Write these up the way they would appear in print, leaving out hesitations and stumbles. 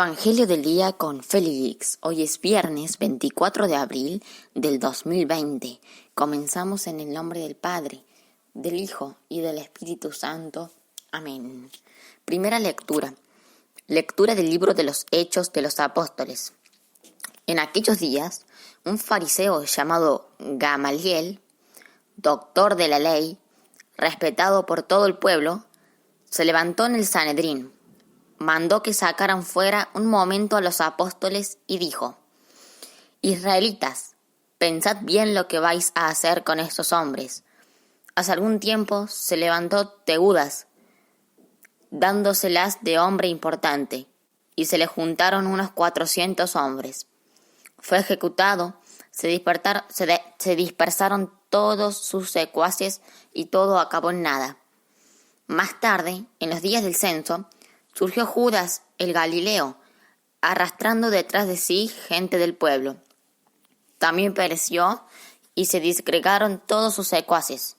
Evangelio del día con Félix. Hoy es viernes 24 de abril del 2020. Comenzamos en el nombre del Padre, del Hijo y del Espíritu Santo. Amén. Primera lectura. Lectura del libro de los Hechos de los Apóstoles. En aquellos días, un fariseo llamado Gamaliel, doctor de la ley, respetado por todo el pueblo, se levantó en el Sanedrín. Mandó que sacaran fuera un momento a los apóstoles y dijo: Israelitas, pensad bien lo que vais a hacer con estos hombres. Hace algún tiempo se levantó Teudas, dándoselas de hombre importante, y se le juntaron unos 400 hombres. Fue ejecutado, se dispersaron todos sus secuaces y todo acabó en nada. Más tarde, en los días del censo, surgió Judas el Galileo, arrastrando detrás de sí gente del pueblo. También pereció y se disgregaron todos sus secuaces.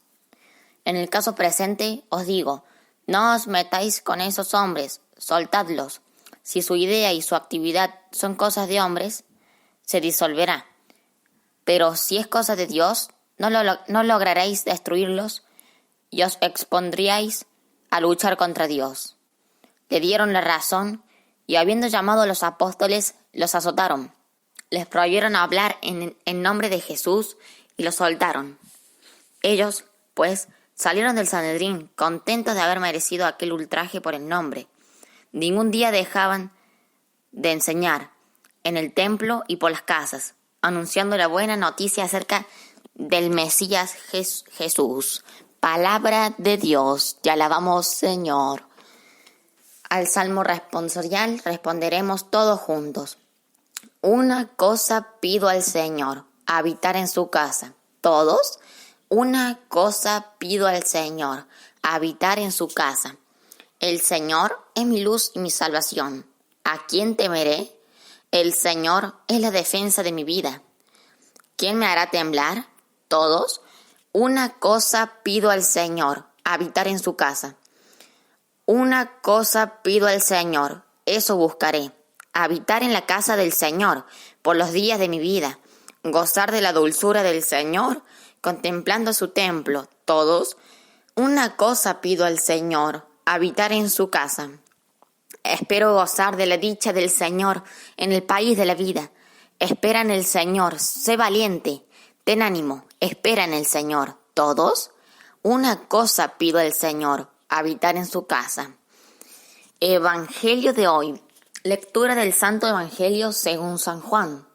En el caso presente os digo, no os metáis con esos hombres, soltadlos. Si su idea y su actividad son cosas de hombres, se disolverá. Pero si es cosa de Dios, no lograréis destruirlos y os expondríais a luchar contra Dios. Le dieron la razón y, habiendo llamado a los apóstoles, los azotaron. Les prohibieron hablar en nombre de Jesús y los soltaron. Ellos, pues, salieron del Sanedrín contentos de haber merecido aquel ultraje por el nombre. Ningún día dejaban de enseñar en el templo y por las casas, anunciando la buena noticia acerca del Mesías Jesús. Palabra de Dios, te alabamos, Señor. Al salmo responsorial responderemos todos juntos. Una cosa pido al Señor, habitar en su casa. ¿Todos? Una cosa pido al Señor, habitar en su casa. El Señor es mi luz y mi salvación. ¿A quién temeré? El Señor es la defensa de mi vida. ¿Quién me hará temblar? ¿Todos? Una cosa pido al Señor, habitar en su casa. Una cosa pido al Señor, eso buscaré, habitar en la casa del Señor por los días de mi vida, gozar de la dulzura del Señor, contemplando su templo. Todos, una cosa pido al Señor, habitar en su casa. Espero gozar de la dicha del Señor en el país de la vida. Espera en el Señor, sé valiente, ten ánimo, espera en el Señor. Todos, una cosa pido al Señor, habitar en su casa. Evangelio de hoy. Lectura del Santo Evangelio según San Juan.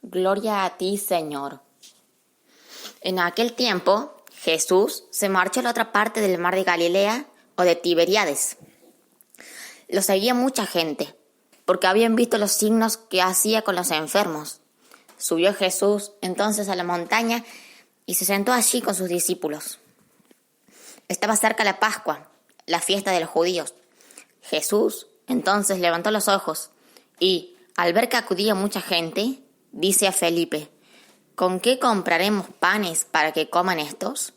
Gloria a ti, Señor. En aquel tiempo, Jesús se marchó a la otra parte del mar de Galilea o de Tiberíades. Lo seguía mucha gente, porque habían visto los signos que hacía con los enfermos. Subió Jesús entonces a la montaña y se sentó allí con sus discípulos. Estaba cerca la Pascua, la fiesta de los judíos. Jesús entonces levantó los ojos y, al ver que acudía mucha gente, dice a Felipe: ¿Con qué compraremos panes para que coman estos?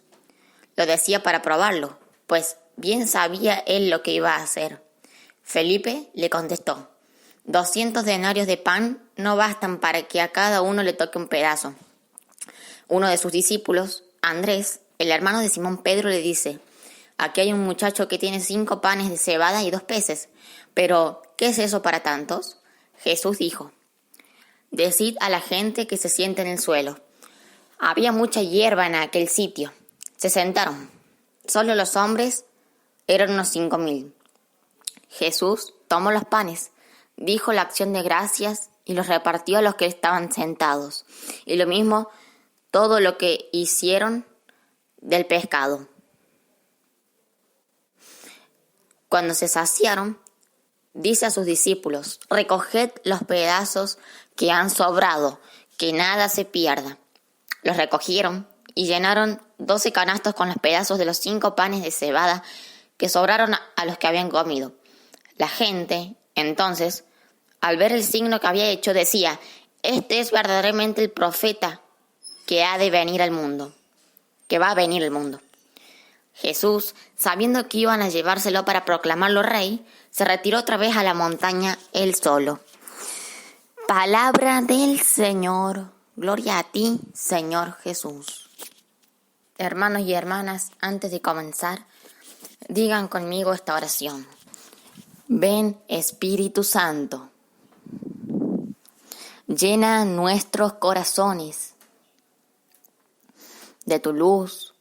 Lo decía para probarlo, pues bien sabía él lo que iba a hacer. Felipe le contestó: 200 denarios de pan no bastan para que a cada uno le toque un pedazo. Uno de sus discípulos, Andrés, el hermano de Simón Pedro, le dice: Aquí hay un muchacho que tiene 5 panes de cebada y 2 peces. Pero, ¿qué es eso para tantos? Jesús dijo: Decid a la gente que se siente en el suelo. Había mucha hierba en aquel sitio. Se sentaron. Solo los hombres eran unos 5,000. Jesús tomó los panes, dijo la acción de gracias y los repartió a los que estaban sentados. Y lo mismo todo lo que hicieron del pescado. Cuando se saciaron, dice a sus discípulos: Recoged los pedazos que han sobrado, que nada se pierda. Los recogieron y llenaron 12 canastos con los pedazos de los 5 panes de cebada que sobraron a los que habían comido. La gente, entonces, al ver el signo que había hecho, decía: Este es verdaderamente el profeta que ha de venir al mundo, que va a venir al mundo. Jesús, sabiendo que iban a llevárselo para proclamarlo rey, se retiró otra vez a la montaña él solo. Palabra del Señor. Gloria a ti, Señor Jesús. Hermanos y hermanas, antes de comenzar, digan conmigo esta oración. Ven, Espíritu Santo. Llena nuestros corazones de tu luz,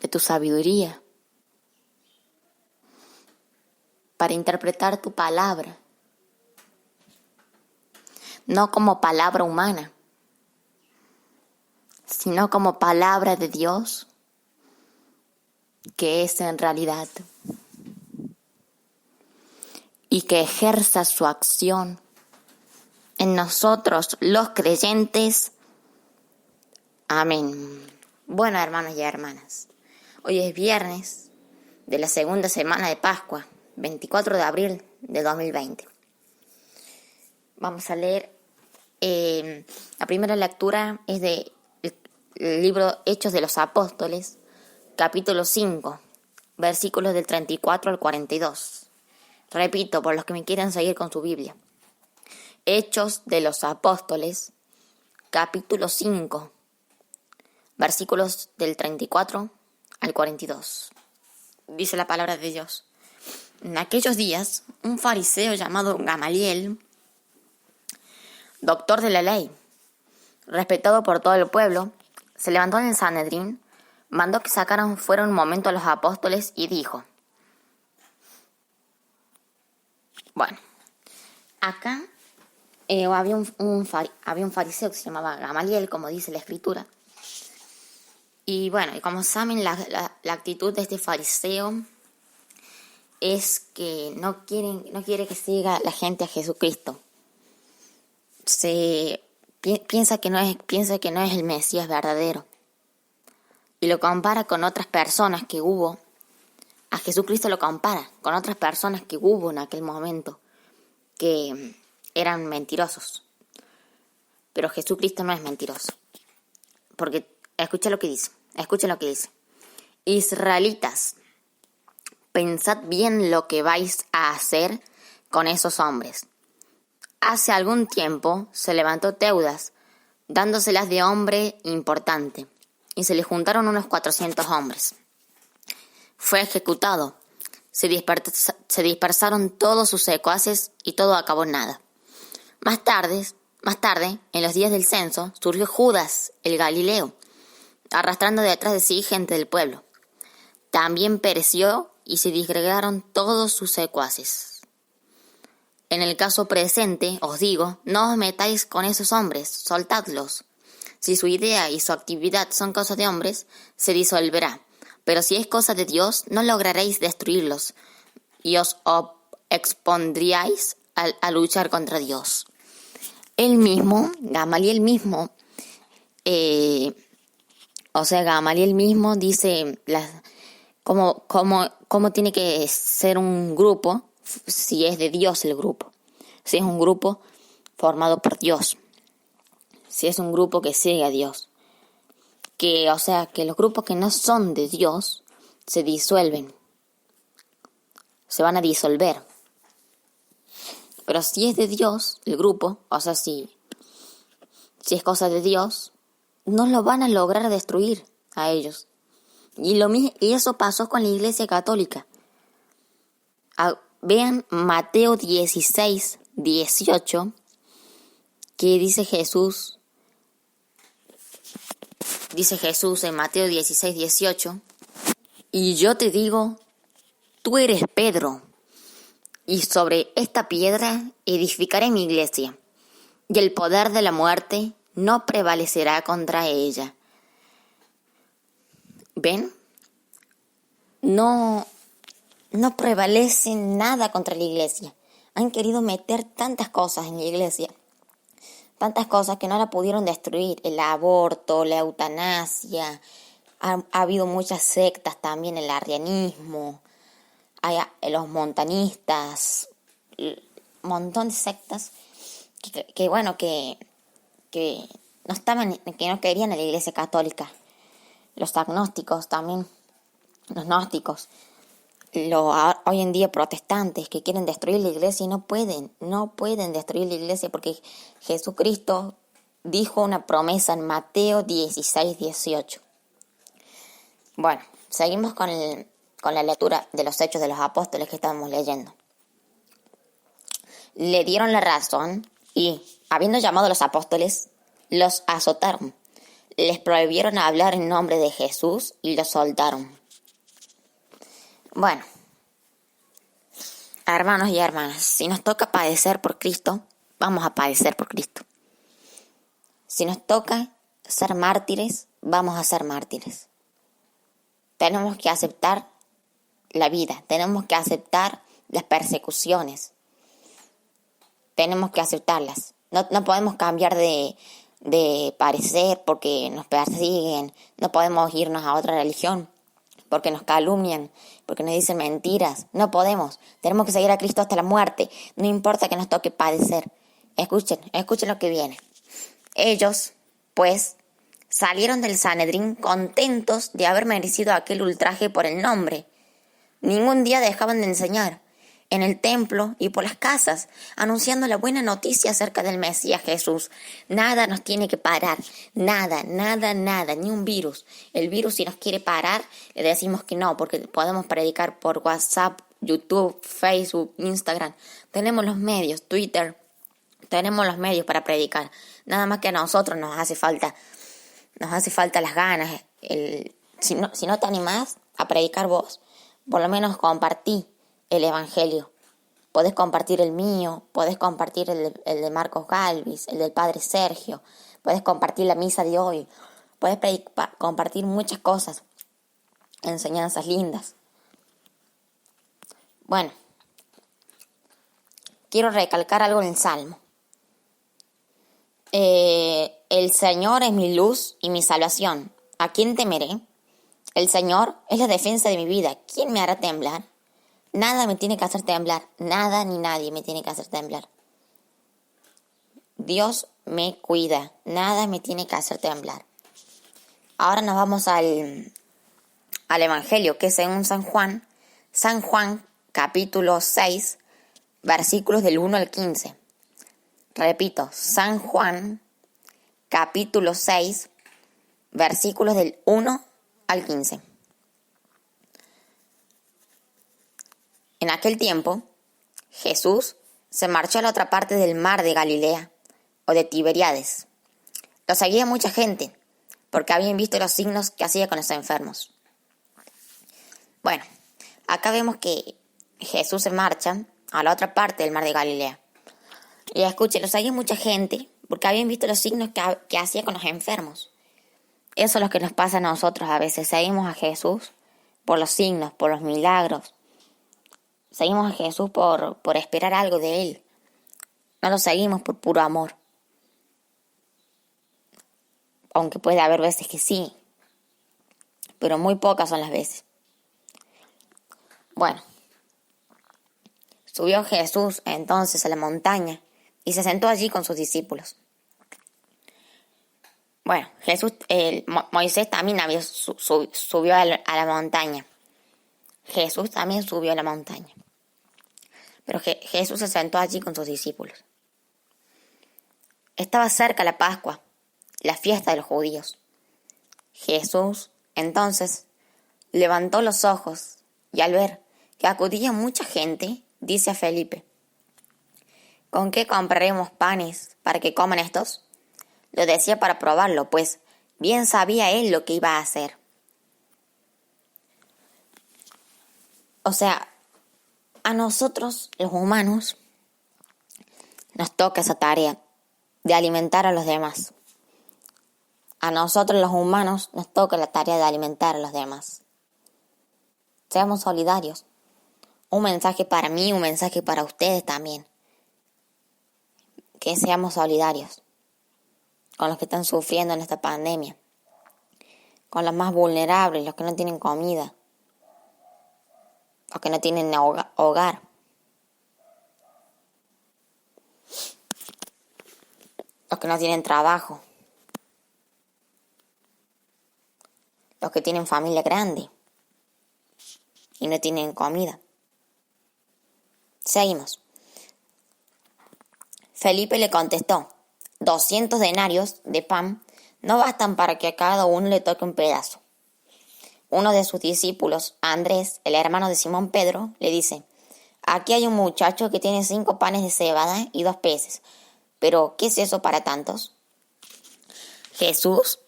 de tu sabiduría, para interpretar tu palabra, no como palabra humana, sino como palabra de Dios, que es en realidad, y que ejerza su acción en nosotros los creyentes. Amén. Bueno, hermanos y hermanas, hoy es viernes de la segunda semana de Pascua, 24 de abril de 2020. Vamos a leer, la primera lectura es del libro Hechos de los Apóstoles, capítulo 5, versículos del 34 al 42. Repito, por los que me quieran seguir con su Biblia. Hechos de los Apóstoles, capítulo 5, versículos del 34 al 42. Dice la palabra de Dios. En aquellos días, un fariseo llamado Gamaliel, doctor de la ley, respetado por todo el pueblo, se levantó en el Sanedrín, mandó que sacaran fuera un momento a los apóstoles y dijo: bueno, acá había un fariseo que se llamaba Gamaliel, como dice la Escritura. Y bueno, y como saben, la actitud de este fariseo es que no quiere que siga la gente a Jesucristo. Piensa que no es el Mesías verdadero. Y lo compara con otras personas que hubo. A Jesucristo lo compara con otras personas que hubo en aquel momento, que eran mentirosos. Pero Jesucristo no es mentiroso. Porque escuchen lo que dice. Israelitas, pensad bien lo que vais a hacer con esos hombres. Hace algún tiempo se levantó Teudas, dándoselas de hombre importante, y se le juntaron unos 400 hombres. Fue ejecutado, se dispersaron todos sus secuaces y todo acabó en nada. Más tarde, en los días del censo, surgió Judas, el Galileo, arrastrando detrás de sí gente del pueblo. También pereció y se disgregaron todos sus secuaces. En el caso presente, os digo, no os metáis con esos hombres, soltadlos. Si su idea y su actividad son cosas de hombres, se disolverá. Pero si es cosa de Dios, no lograréis destruirlos y os expondríais a luchar contra Dios. Gamaliel mismo dice cómo tiene que ser un grupo, si es de Dios el grupo, si es un grupo formado por Dios, si es un grupo que sigue a Dios, que los grupos que no son de Dios se disuelven, se van a disolver. Pero si es de Dios el grupo, si es cosa de Dios, no lo van a lograr destruir a ellos. Y eso pasó con la Iglesia Católica. Vean Mateo 16, 18, que dice Jesús en Mateo 16, 18, y yo te digo, tú eres Pedro, y sobre esta piedra edificaré mi iglesia, y el poder de la muerte no prevalecerá contra ella. ¿Ven? No prevalece nada contra la iglesia. Han querido meter tantas cosas en la iglesia, tantas cosas que no la pudieron destruir. El aborto, la eutanasia, ha habido muchas sectas también, el arrianismo, hay los montanistas, un montón de sectas que no querían a la iglesia católica. Los agnósticos también. los gnósticos, hoy en día protestantes que quieren destruir la iglesia y no pueden destruir la iglesia porque Jesucristo dijo una promesa en Mateo 16:18. Bueno, seguimos con la lectura de los Hechos de los Apóstoles que estábamos leyendo. Le dieron la razón y, habiendo llamado a los apóstoles, los azotaron. Les prohibieron hablar en nombre de Jesús y los soltaron. Bueno, hermanos y hermanas, si nos toca padecer por Cristo, vamos a padecer por Cristo. Si nos toca ser mártires, vamos a ser mártires. Tenemos que aceptar la vida, tenemos que aceptar las persecuciones, tenemos que aceptarlas. No podemos cambiar de parecer porque nos persiguen, no podemos irnos a otra religión porque nos calumnian, porque nos dicen mentiras. No podemos, tenemos que seguir a Cristo hasta la muerte, no importa que nos toque padecer. Escuchen lo que viene. Ellos, pues, salieron del Sanedrín contentos de haber merecido aquel ultraje por el nombre. Ningún día dejaban de enseñar en el templo y por las casas, anunciando la buena noticia acerca del Mesías Jesús. Nada nos tiene que parar, nada, ni un virus. El virus, si nos quiere parar, le decimos que no, porque podemos predicar por WhatsApp, YouTube, Facebook, Instagram. Tenemos los medios, Twitter, tenemos los medios para predicar. Nada más que a nosotros nos hace falta las ganas. Si no te animás a predicar vos, por lo menos compartí el evangelio. Podés compartir el mío, podés compartir el de Marcos Galvis, el del Padre Sergio, podés compartir la misa de hoy, podés compartir muchas cosas, enseñanzas lindas. Bueno, quiero recalcar algo en el Salmo. El Señor es mi luz y mi salvación. ¿A quién temeré? El Señor es la defensa de mi vida. ¿Quién me hará temblar? Nada me tiene que hacer temblar. Nada ni nadie me tiene que hacer temblar. Dios me cuida. Nada me tiene que hacer temblar. Ahora nos vamos al Evangelio, que es según San Juan. San Juan, capítulo 6, versículos del 1 al 15. Repito, San Juan, capítulo 6, versículos del 1 al 15. En aquel tiempo, Jesús se marchó a la otra parte del mar de Galilea, o de Tiberíades. Lo seguía mucha gente, porque habían visto los signos que hacía con los enfermos. Bueno, acá vemos que Jesús se marcha a la otra parte del mar de Galilea. Y escuchen, lo seguía mucha gente, porque habían visto los signos que hacía con los enfermos. Eso es lo que nos pasa a nosotros a veces. Seguimos a Jesús por los signos, por los milagros. Seguimos a Jesús por esperar algo de Él. No lo seguimos por puro amor. Aunque puede haber veces que sí, pero muy pocas son las veces. Bueno, subió Jesús entonces a la montaña y se sentó allí con sus discípulos. Bueno, Moisés también subió a la montaña. Jesús también subió a la montaña. Pero Jesús se sentó allí con sus discípulos. Estaba cerca la Pascua, la fiesta de los judíos. Jesús, entonces, levantó los ojos y al ver que acudía mucha gente, dice a Felipe: ¿con qué compraremos panes para que coman estos? Lo decía para probarlo, pues bien sabía él lo que iba a hacer. O sea, a nosotros, los humanos, nos toca esa tarea de alimentar a los demás. A nosotros, los humanos, nos toca la tarea de alimentar a los demás. Seamos solidarios. Un mensaje para mí, un mensaje para ustedes también. Que seamos solidarios con los que están sufriendo en esta pandemia, con los más vulnerables, los que no tienen comida, los que no tienen hogar. Los que no tienen trabajo, los que tienen familia grande. y no tienen comida. Seguimos. Felipe le contestó: 200 denarios de pan no bastan para que a cada uno le toque un pedazo. Uno de sus discípulos, Andrés, el hermano de Simón Pedro, le dice: aquí hay un muchacho que tiene 5 panes de cebada y 2 peces. ¿Pero qué es eso para tantos? Jesús,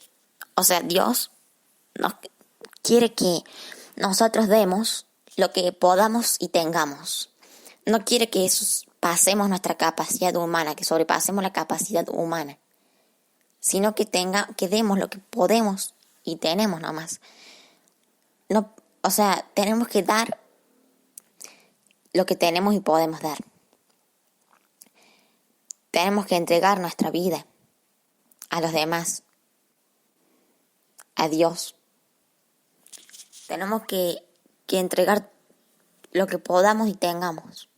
o sea, Dios, nos quiere que nosotros demos lo que podamos y tengamos. No quiere que pasemos nuestra capacidad humana, que sobrepasemos la capacidad humana, sino que demos lo que podemos y tenemos nomás. No, o sea, tenemos que dar lo que tenemos y podemos dar. Tenemos que entregar nuestra vida a los demás, a Dios. Tenemos que entregar lo que podamos y tengamos,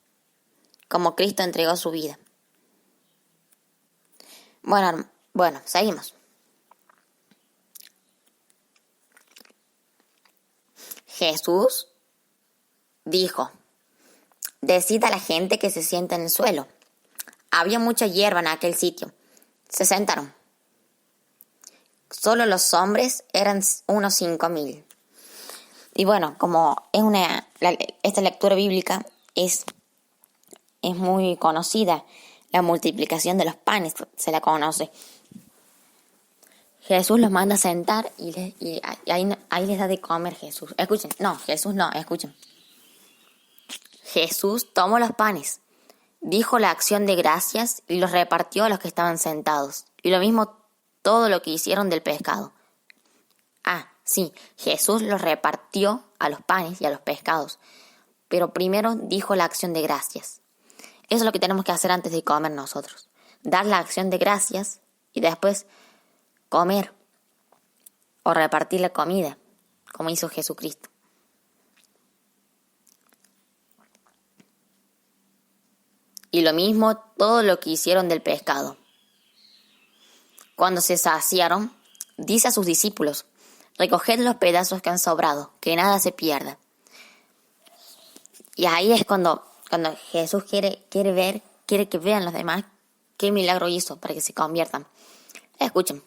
como Cristo entregó su vida. Bueno, seguimos. Jesús dijo: decid a la gente que se sienta en el suelo. Había mucha hierba en aquel sitio. Se sentaron. Solo los hombres eran unos 5,000. Y bueno, como es esta lectura bíblica es muy conocida, la multiplicación de los panes se la conoce. Jesús los manda a sentar y ahí les da de comer Jesús. Escuchen, escuchen. Jesús tomó los panes, dijo la acción de gracias y los repartió a los que estaban sentados. Y lo mismo todo lo que hicieron del pescado. Sí, Jesús los repartió a los panes y a los pescados. Pero primero dijo la acción de gracias. Eso es lo que tenemos que hacer antes de comer nosotros. Dar la acción de gracias y después comer o repartir la comida, como hizo Jesucristo. Y lo mismo todo lo que hicieron del pescado. Cuando se saciaron, dice a sus discípulos: recoged los pedazos que han sobrado, que nada se pierda. Y ahí es cuando Jesús quiere que vean los demás qué milagro hizo para que se conviertan. Escuchen.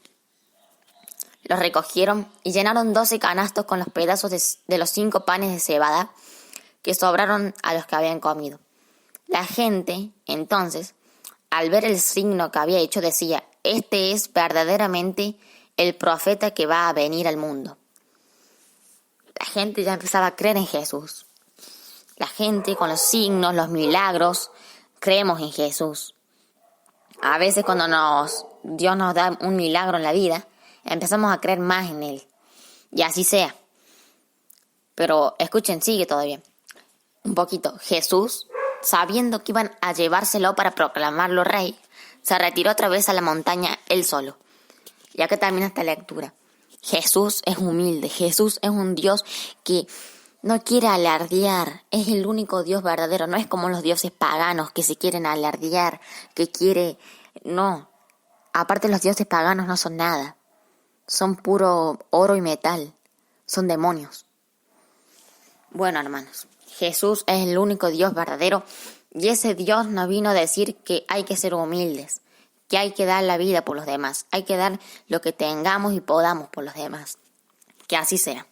Los recogieron y llenaron 12 canastos con los pedazos de los 5 panes de cebada que sobraron a los que habían comido. La gente, entonces, al ver el signo que había hecho, decía: este es verdaderamente el profeta que va a venir al mundo. La gente ya empezaba a creer en Jesús. La gente con los signos, los milagros, creemos en Jesús. A veces cuando Dios nos da un milagro en la vida, empezamos a creer más en Él. Y así sea. Pero escuchen, sigue todavía. Un poquito. Jesús, sabiendo que iban a llevárselo para proclamarlo rey, se retiró otra vez a la montaña él solo. Y acá termina esta lectura. Jesús es humilde. Jesús es un Dios que no quiere alardear. Es el único Dios verdadero. No es como los dioses paganos que se quieren alardear, No. Aparte, los dioses paganos no son nada. Son puro oro y metal. Son demonios. Bueno, hermanos, Jesús es el único Dios verdadero. Y ese Dios nos vino a decir que hay que ser humildes, que hay que dar la vida por los demás, hay que dar lo que tengamos y podamos por los demás. Que así sea.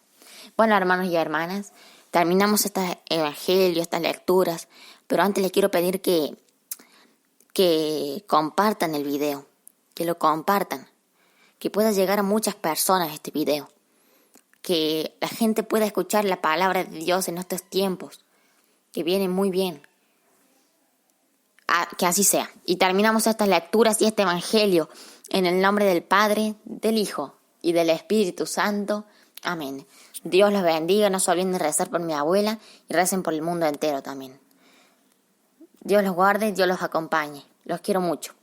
Bueno, hermanos y hermanas, terminamos este evangelio, estas lecturas, pero antes les quiero pedir que compartan el video, que lo compartan, que pueda llegar a muchas personas este video, que la gente pueda escuchar la palabra de Dios en estos tiempos, que vienen muy bien. Que así sea. Y terminamos estas lecturas y este evangelio en el nombre del Padre, del Hijo y del Espíritu Santo. Amén. Dios los bendiga. No se olviden de rezar por mi abuela y recen por el mundo entero también. Dios los guarde, Dios los acompañe. Los quiero mucho.